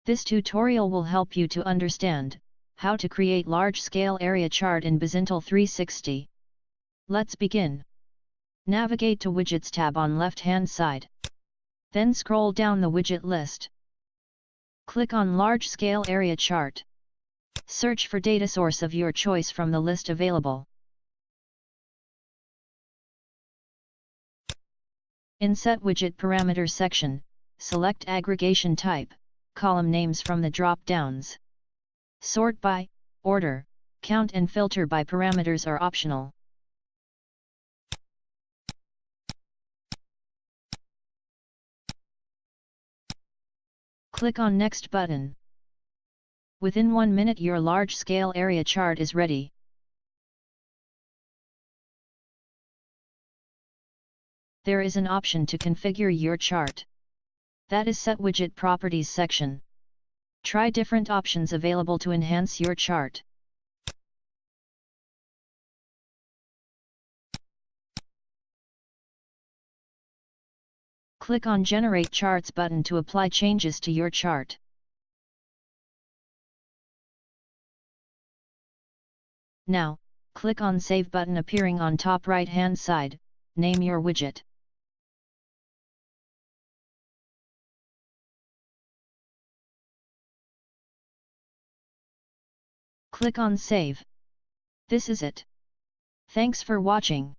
This tutorial will help you to understand how to create large-scale area chart in Bizintel360. Let's begin. Navigate to Widgets tab on left-hand side. Then scroll down the widget list. Click on Large Scale Area Chart. Search for data source of your choice from the list available. In Set Widget Parameters section, select Aggregation Type, Column Names from the drop-downs. Sort by, Order, Count and Filter by parameters are optional. Click on Next button. Within 1 minute your large-scale area chart is ready. There is an option to configure your chart. That is Set Widget Properties section. Try different options available to enhance your chart. Click on Generate Charts button to apply changes to your chart. Now, click on Save button appearing on top right-hand side, name your widget. Click on Save. This is it. Thanks for watching.